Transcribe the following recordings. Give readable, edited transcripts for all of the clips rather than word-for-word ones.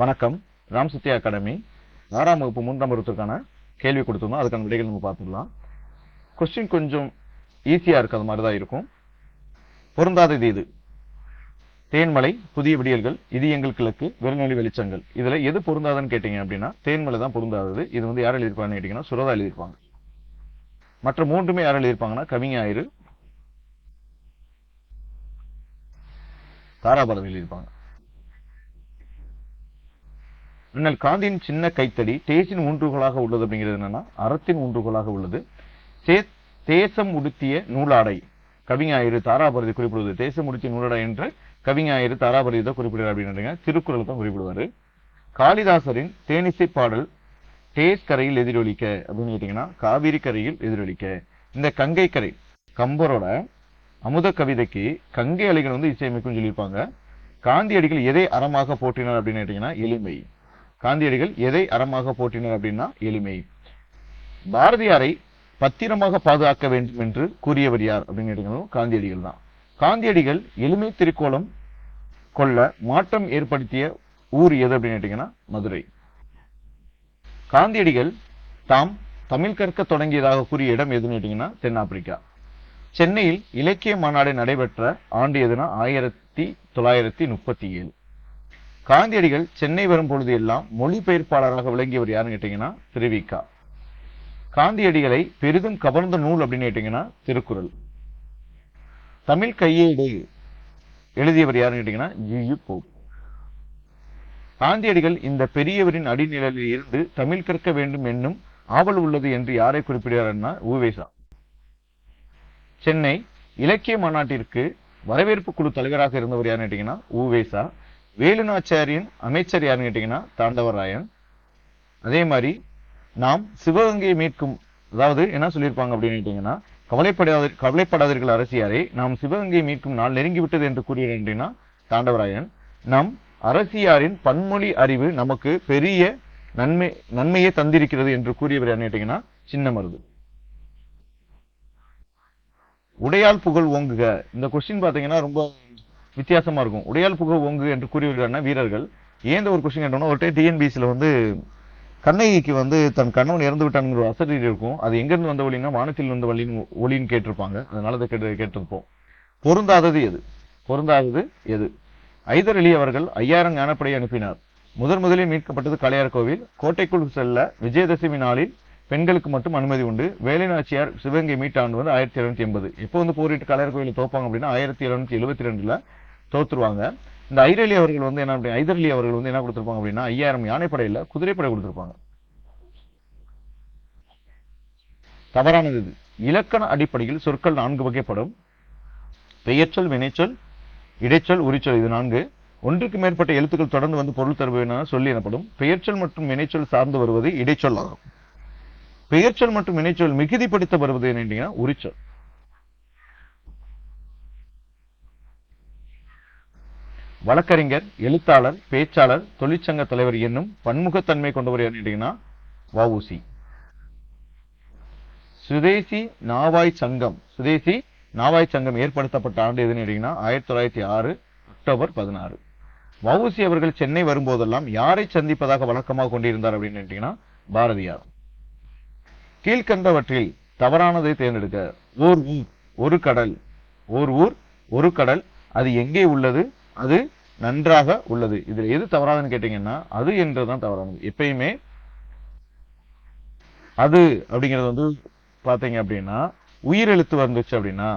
வணக்கம். ராம் சத்யா அகாடமி 6ஆம் வகுப்பு 3ஆம் பருவத்திற்கான கேள்வி கொடுத்திருந்தோம். அதுக்கான விடைகள் நம்ம பார்த்துடலாம். கொஸ்டின் கொஞ்சம் ஈஸியா இருக்கு, அது மாதிரி தான் இருக்கும். பொருந்தாதது இது? தேன்மலை, புதிய விடியல்கள், இது எங்கள் கிழக்கு, வெறுநொலி வெளிச்சங்கள். இதுல எது பொருந்தாதுன்னு கேட்டீங்க அப்படின்னா தேன்மலை தான் பொருந்தாதது. இது வந்து யார் எழுதியிருப்பாங்கன்னு கேட்டீங்கன்னா சுரதா எழுதியிருப்பாங்க. மற்ற மூன்றுமே யார் எழுதியிருப்பாங்கன்னா கவிஞாயிறு, தாராபாரதி எழுதியிருப்பாங்க. அண்ணல் காந்தியின் சின்ன கைத்தடி தேசின் ஊன்றுகோலாக உள்ளது அப்படிங்கிறது என்னன்னா அறத்தின் ஊன்றுகோலாக உள்ளது. தேசம் உடுத்திய நூலாடை, கவிஞாயிறு, தாராபாரதி குறிப்பிடுவது. தேசம் உடுத்திய நூலாடை என்று கவிஞாயிறு, தாராபாரதி தான் குறிப்பிடுவார் அப்படின்னு திருக்குறள் தான் குறிப்பிடுவாரு. காளிதாசரின் தேனிசை பாடல் தேஸ் கரையில் எதிரொலிக்க அப்படின்னு கேட்டீங்கன்னா காவிரி கரையில் எதிரொலிக்க. இந்த கங்கை கரை, கம்பரோட அமுத கவிதைக்கு கங்கை அலைகள் வந்து இசையமைக்கும் சொல்லியிருப்பாங்க. காந்தியடிகள் எதை அறமாக போற்றினார் அப்படின்னு கேட்டீங்கன்னா எளிமை. காந்தியடிகள் எதை அறமாக போற்றினார் அப்படின்னா எளிமை. பாரதியாரை பத்திரமாக பாதுகாக்க வேண்டும் என்று கூறியவர் யார் அப்படின்னு கேட்டீங்கன்னா காந்தியடிகள் தான். காந்தியடிகள் எளிமை திருக்கோலம் கொள்ள மாற்றம் ஏற்படுத்திய ஊர் எது அப்படின்னு கேட்டீங்கன்னா மதுரை. காந்தியடிகள் தாம் தமிழ் கற்க தொடங்கியதாக கூறிய இடம் எதுன்னு கேட்டீங்கன்னா தென்னாப்பிரிக்கா. சென்னையில் இலக்கிய மாநாடு நடைபெற்ற ஆண்டு எதுனா 1937. காந்தியடிகள் சென்னை வரும் பொழுது எல்லாம் மொழிபெயர்ப்பாளராக விளங்கியவர் யாருன்னு கேட்டீங்கன்னா திருவிக்கா. காந்தியடிகளை பெரிதும் கவர்ந்த நூல் அப்படின்னு கேட்டீங்கன்னா திருக்குறள். தமிழ் கையேடு எழுதியவர் யாருன்னு கேட்டீங்கன்னா ஜி.யு. போப். காந்தியடிகள் இந்த பெரியவரின் அடிநிலையில் இருந்து தமிழ் கற்க வேண்டும் என்னும் ஆவல் உள்ளது என்று யாரை குறிப்பிடுகிறார்னா உவேசா. சென்னை இலக்கிய மாநாட்டிற்கு வரவேற்பு குழு தலைவராக இருந்தவர் யாருன்னு கேட்டீங்கன்னா உவேசா. வேலுநாச்சியாரின் அமைச்சர் யாருன்னு கேட்டீங்கன்னா தாண்டவராயன். அதே மாதிரி நாம் சிவகங்கையை மீட்கும், அதாவது என்ன சொல்லியிருப்பாங்க அப்படின்னு கேட்டீங்கன்னா கவலைப்படாதீர்கள் அரசியாரை, நாம் சிவகங்கையை மீட்கும் நாள் நெருங்கிவிட்டது என்று கூறுகிறேன் தாண்டவராயன். நம் அரசியாரின் பன்மொழி அறிவு நமக்கு பெரிய நன்மையை தந்திருக்கிறது என்று கூறியவர் யாருன்னு கேட்டீங்கன்னா சின்னமருது. உடையால் புகழ் ஓங்குக. இந்த கொஸ்டின் பாத்தீங்கன்னா ரொம்ப வித்தியாசமா இருக்கும். உடையால் புகழ் ஓங்கு என்று கூறியவர்களான வீரர்கள். ஏன் ஒரு கொஸ்டின் கேட்டோம்னா ஒரு டைம் டிஎன்பிசில வந்து கண்ணகிக்கு வந்து தன் கணவன் இறந்து விட்டானுங்கிற ஒரு அசதி இருக்கும். அது எங்கிருந்து வந்த ஒளின்னா வானத்தில் வந்த ஒளின்னு கேட்டிருப்பாங்க. அதனால அதை கேட்டிருப்போம். பொருந்தாதது எது? பொருந்தாதது எது? ஐதர் அலி அவர்கள் 5000 ஞானப்படையை அனுப்பினார். முதலில் மீட்கப்பட்டது காளையார் கோவில். கோட்டைக்குள் செல்ல விஜயதசமி நாளில் பெண்களுக்கு மட்டும் அனுமதி உண்டு. வேலுநாச்சியார் சிவகங்கை மீட்டாண்டு வந்து 1780. எப்போ வந்து போரிட்டு காளையார் கோவில தோப்பாங்க அப்படின்னா 1772 தோத்துருவாங்க. இந்த ஐதர் அலி அவர்கள் வந்து என்ன கொடுத்திருப்பாங்க அப்படின்னா 5000 யானைப்படையில குதிரைப்படை கொடுத்திருப்பாங்க. தவறானது இது. இலக்கண அடிப்படையில் சொற்கள் 4 வகைப்படும். பெயர்ச்சொல், வினைச்சொல், இடைச்சொல், உரிச்சொல். இது 4. ஒன்றுக்கு மேற்பட்ட எழுத்துக்கள் தொடர்ந்து வந்து பொருள் தருவன சொல்லி எனப்படும். பெயர்ச்சொல் மற்றும் வினைச்சொல் சார்ந்து வருவது இடைச்சொல் ஆகும். பெயர்ச்சொல் மற்றும் வினைச்சொல் மிகுதிப்படுத்த வருவது என்னன்னா உரிச்சொல். வழக்கறிஞர், எழுத்தாளர், பேச்சாளர், தொழிற்சங்க தலைவர் என்னும் பன்முகத்தன்மை கொண்டவர் யாருன்னா வ.உ.சி. சுதேசி நாவாய் சங்கம் ஏற்படுத்தப்பட்ட ஆண்டு எதுன்னு கேட்டீங்கன்னா 1906 அக்டோபர் 16. வ.உ.சி. அவர்கள் சென்னை வரும்போதெல்லாம் யாரை சந்திப்பதாக வழக்கமாக கொண்டிருந்தார் அப்படின்னு கேட்டீங்கன்னா பாரதியார். கீழ்கண்டவற்றில் தவறானதை தேர்ந்தெடுக்க. ஓர் ஊர் ஒரு கடல், அது எங்கே உள்ளது? அது நன்றாக உள்ளது. இதுல எது தவறாதுன்னு கேட்டீங்கன்னா அது என்றுதான் தவறானது. எப்பயுமே அது அப்படிங்கிறது வந்து பாத்தீங்க அப்படின்னா உயிரெழுத்து வந்துச்சு அப்படின்னா,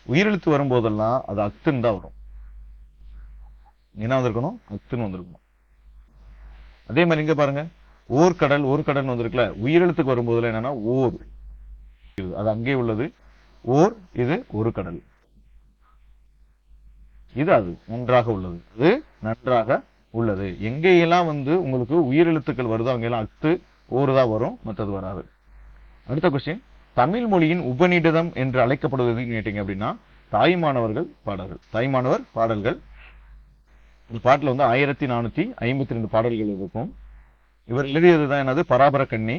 உயிரெழுத்து வரும்போதெல்லாம் அது அத்துன்னு தான் வரும். என்ன வந்திருக்கணும்? அத்துன்னு வந்திருக்கணும். அதே மாதிரி இங்க பாருங்க, ஒரு கடல் வந்திருக்குல்ல, உயிரெழுத்துக்கு வரும்போதுல என்னன்னா ஓர், அது அங்கே உள்ளது. ஓர், இது ஒரு கடல், இது அது நன்றாக உள்ளது, அது நன்றாக உள்ளது. எங்கெல்லாம் வந்து உங்களுக்கு உயிரெழுத்துக்கள் வருதோ அங்கெல்லாம் அத்து ஓருதான் வரும், மற்றது வராது. அடுத்த கொஸ்டின், தமிழ் மொழியின் உபநிடதம் என்று அழைக்கப்படுவது கேட்டீங்க அப்படின்னா தாய்மானவர் பாடல்கள். இந்த பாட்டுல வந்து 1452 பாடல்கள் இருக்கும். இவர் எழுதியதுதான் என்னது? பராபர கண்ணி.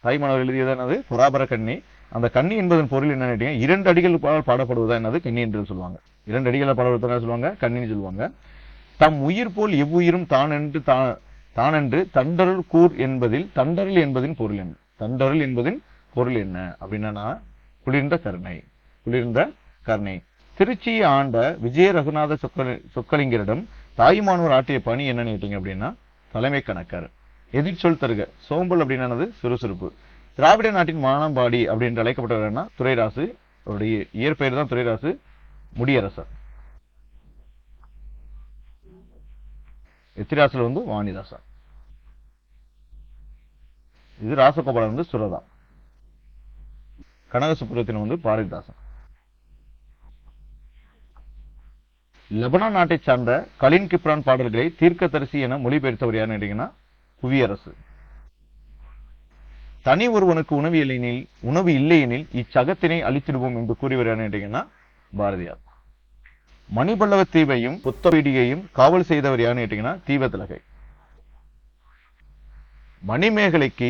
தாய்மானவர் எழுதியது என்னது? பராபர கண்ணி. அந்த கண்ணி என்பதன் பொருள் என்ன கேட்டீங்க 2 அடிகள் பாடப்படுவதா என்னது கண்ணி என்று சொல்லுவாங்க. 2 அடிகளை பாடுவதற்காக சொல்லுவாங்க, கண்ணின்னு சொல்லுவாங்க. தம் உயிர் போல் எவ்வுயிரும் தானென்று தண்டருள் கூர் என்பதில் தண்டருள் என்பதின் பொருள் என்ன? தண்டருள் என்பதின் பொருள் என்ன அப்படின்னா குளிர்ந்த கருணை. குளிர்ந்த கருணை. திருச்சியை ஆண்ட விஜய ரகுநாத சொக்கலிங்கரிடம் தாயுமானவர் ஆற்றிய பணி என்னன்னு கேட்டீங்க அப்படின்னா தலைமை கணக்கர். எதிர்ச்சொல் தருக. சோம்பல் அப்படின்னானது சுறுசுறுப்பு. திராவிட நாட்டின் வானம்பாடி அப்படின்னு அழைக்கப்பட்டவர்னா துரைராசு. அவருடைய இயற்பெயர் தான் துரைராசு முடியரசர். எத்திராசுல வந்து வாணிதாசன். இது ராசகோபாலன் வந்து சுரதா. கனக சுப்புரத்தின் வந்து பாரதிதாசன். லெபனான் நாட்டை சார்ந்த கலின் கிப்ரான் பாடல்களை தீர்க்கதரிசி என மொழிபெயர்த்தவர் யாருன்னு கேட்டீங்கன்னா புவியரசு. தனி ஒருவனுக்கு உணவு இல்லையெனில் இச்சகத்தினை அழித்திடுவோம் என்று கூறியவர் யாருன்னு கேட்டீங்கன்னா பாரதியார். மணிபல்லவ தீவையும் புத்தபீடியையும் காவல் செய்தவர் யாருன்னு கேட்டீங்கன்னா தீவத்திலகை. மணிமேகலைக்கு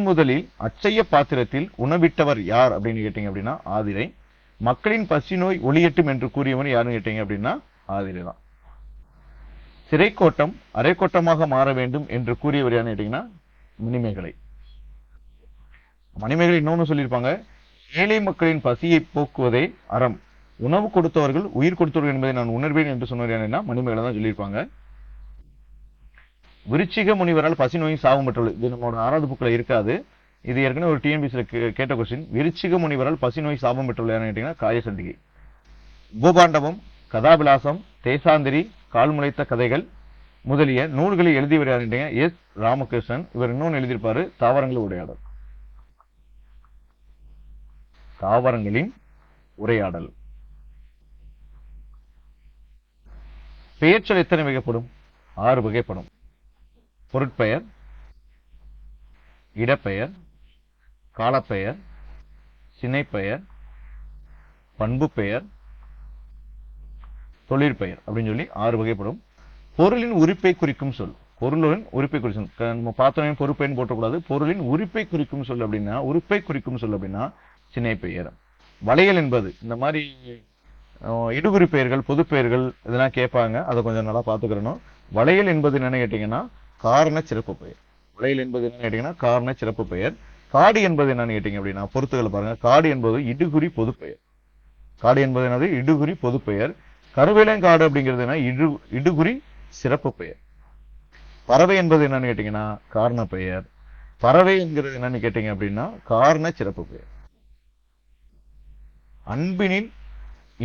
முதலில் அச்சய பாத்திரத்தில் உணவிட்டவர் யார் அப்படின்னு கேட்டீங்க அப்படின்னா ஆதிரை. மக்களின் பசி நோய் ஒளியட்டும் என்று கூறியவர் யாருன்னு கேட்டீங்க அப்படின்னா ஆதிரை தான். சிறைக்கோட்டம் அரைக்கோட்டமாக மாற வேண்டும் என்று கூறியவர் யாருன்னு கேட்டீங்கன்னா மணிமேகலை. மணிமேகலை இன்னொன்னு சொல்லியிருப்பாங்க, ஏழை மக்களின் பசியை போக்குவதே அறம், உணவு கொடுத்தவர்கள் உயிர் கொடுத்தவர்கள் என்பதை நான் உணர்வேன் என்று சொன்னவர் யாருன்னா மணிமேகலை தான் சொல்லியிருப்பாங்க. விருச்சிக முனிவரால் பசி நோயும் சாபம் பெற்றுள்ளது. இது நம்மளோட 6வது புக்ல இருக்காது. இது ஏற்கனவே ஒரு டிஎன்பிசில கேட்ட கொஸ்டின். விருச்சிக முனிவரால் பசி நோய் சாபம் பெற்றுள்ளது கேட்டீங்கன்னா காயசண்டிகை. உபபாண்டவம், கதாபிலாசம், தேசாந்திரி, கால்முளைத்த கதைகள் முதலிய நூல்களை எழுதியவர் யாருன்னு எஸ் ராமகிருஷ்ணன். இவர் இன்னொன்று எழுதியிருப்பாரு, தாவரங்கள் உரையாடல். தாவரங்களின் உரையாடல். பெயர்ச்சொல் எத்தனை வகைப்படும்? 6 வகைப்படும். பொருட்பெயர், இடப்பெயர், காலப்பெயர், சினைப்பெயர், பண்பு பெயர், தொழிற்பெயர் அப்படின்னு சொல்லி 6 வகைப்படும். பொருளின் உரிப்பை குறிக்கும் சொல். பொருளின் உரிப்பை குறிக்கும் நம்ம பார்த்தோம், பொறுப்பெயர்னு போட்டக்கூடாது. பொருளின் உரிப்பை குறிக்கும் சொல் அப்படின்னா உரிப்பை குறிக்கும் சொல் அப்படின்னா சினைப்பெயர். வளையல் என்பது இந்த மாதிரி இடுகுறி பெயர்கள், பொது பெயர்கள் இதெல்லாம் கேட்பாங்க. அதை கொஞ்சம் நல்லா பார்த்துக்கிறணும். வளையல் என்பது என்னன்னு கேட்டீங்கன்னா காரண சிறப்பு பெயர். வளையல் என்பது என்னன்னு கேட்டீங்கன்னா காரண சிறப்பு பெயர். காடு என்பது என்னன்னு கேட்டீங்க அப்படின்னா பொறுத்துக்களை பாருங்க. காடு என்பது இடுகுறி பொது பெயர். காடு என்பது என்னது? இடுகுறி பொது பெயர். கருவேலங்காடு அப்படிங்கிறது என்ன? இடுகுறி சிறப்பு பெயர். பறவை என்பது என்னன்னு கேட்டீங்கன்னா காரண பெயர். பறவை என்கிறது என்னன்னு கேட்டீங்க அப்படின்னா காரண சிறப்பு பெயர். அன்பினில்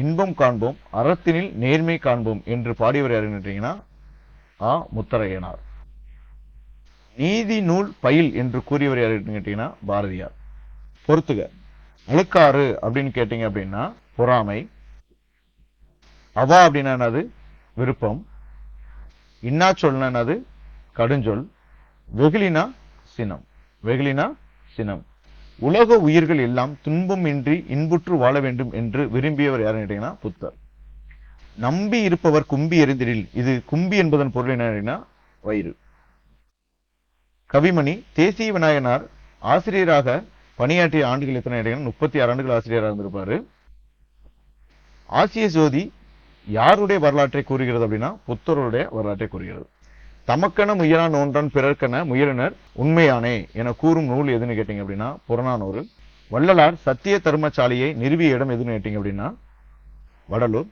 இன்பம் காண்போம், அறத்தினில் நேர்மை காண்போம் என்று பாடியவர் யாருன்னு கேட்டீங்கன்னா முத்தரையனார். நீதி நூல் பயில் என்று கூறியவர் யாருன்னு கேட்டீங்கன்னா பாரதியார். பொறுத்துக. அழுக்காறு அப்படின்னு கேட்டீங்க அப்படின்னா பொறாமை. அவா அப்படின்னா என்னது? விருப்பம். இன்னா சொல்னா என்னது? கடுஞ்சொல். வெகுளினா சினம். வெகுளினா சினம். உலக உயிர்கள் எல்லாம் துன்பம் இன்றி இன்புற்று வாழ வேண்டும் என்று விரும்பியவர் யாருன்னு கேட்டீங்கன்னா புத்தர். நம்பி இருப்பவர் கும்பி எறிந்திடில். இது கும்பி என்பதன் பொருள் என்ன? வயிறு. கவிமணி தேசிய விநாயகனார் ஆசிரியராக பணியாற்றிய ஆண்டுகள் எத்தனை? 36 ஆண்டுகள் ஆசிரியராக இருந்திருப்பாரு. ஆசிய ஜோதி யாருடைய வரலாற்றை கூறுகிறது அப்படின்னா புத்தருடைய வரலாற்றை கூறுகிறது. தமக்கென முயலான் ஒன்றான் பிறர்க்கென முயலினர் உண்மையானே என கூறும் நூல் எதுன்னு கேட்டீங்க அப்படின்னா புறநானூறு. வள்ளலார் சத்திய தர்மசாலையை நிறுவிய இடம் எதுன்னு கேட்டீங்க அப்படின்னா வடலூர்.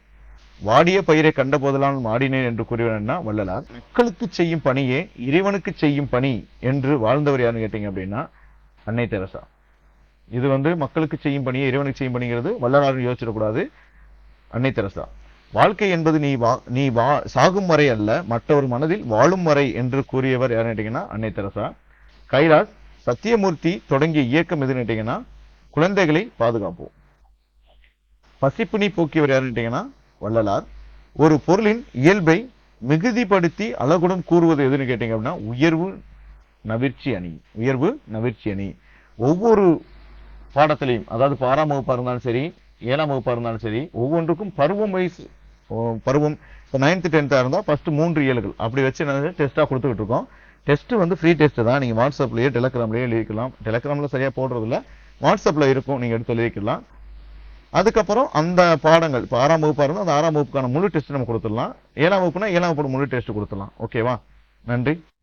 வாடிய பயிரை கண்ட போதெல்லாம் மாடினேன் என்று கூறியவர்னா வள்ளலார். மக்களுக்கு செய்யும் பணியே இறைவனுக்கு செய்யும் பணி என்று வாழ்ந்தவர் யாருன்னு கேட்டீங்க அப்படின்னா அன்னை தெரசா. இது வந்து மக்களுக்கு செய்யும் பணியே இறைவனுக்கு செய்யும் பணிங்கிறது வள்ளலார் யோசிச்சிடக்கூடாது, அன்னை தெரசா. வாழ்க்கை என்பது நீ சாகும் வரை அல்ல, மற்றவர் மனதில் வாழும் வரை என்று கூறியவர் யாருன்னு கேட்டீங்கன்னா அன்னை தெரசா. கைலாஸ் சத்தியமூர்த்தி தொடங்கிய இயக்கம் எதுன்னு கேட்டீங்கன்னா குழந்தைகளை பாதுகாப்போம். பசிப்பினி போக்கியவர் யாருன்னு கேட்டீங்கன்னா வள்ளலார். ஒரு பொருளின் இயல்பை மிகுதிப்படுத்தி அழகுடன் கூறுவது எதுன்னு கேட்டீங்க அப்படின்னா உயர்வு நவிர்ச்சி அணி. உயர்வு நவிர்ச்சி அணி. ஒவ்வொரு பாடத்திலையும், அதாவது 6ஆம் வகுப்பா இருந்தாலும் சரி 7ஆம் வகுப்பா இருந்தாலும் சரி, ஒவ்வொன்றுக்கும் பருவம் வயசு பருவம். இப்போ 9th 10th இருந்தா ஃபர்ஸ்ட் 3 இயல்கள் அப்படி வச்சு டெஸ்டா கொடுத்துக்கிட்டு இருக்கோம். டெஸ்ட் வந்து ஃப்ரீ டெஸ்ட் தான். நீங்க வாட்ஸ்அப்லயே டெலகிராம்லயே எழுதிக்கலாம். டெலகிராம்ல சரியா போடுறது இல்ல, வாட்ஸ்அப்ல இருக்கும், நீங்க எடுத்து எழுதிக்கலாம். அதுக்கப்புறம் அந்த பாடங்கள் இப்போ 6ஆம் வகுப்பா இருந்தால் அந்த 6ஆம் வகுப்புக்கான முழு டெஸ்ட் நம்ம கொடுத்துடலாம். 7ஆம் வகுப்புனா 7ஆம் வகுப்பு முழு டெஸ்ட் கொடுத்துடலாம். ஓகேவா? நன்றி.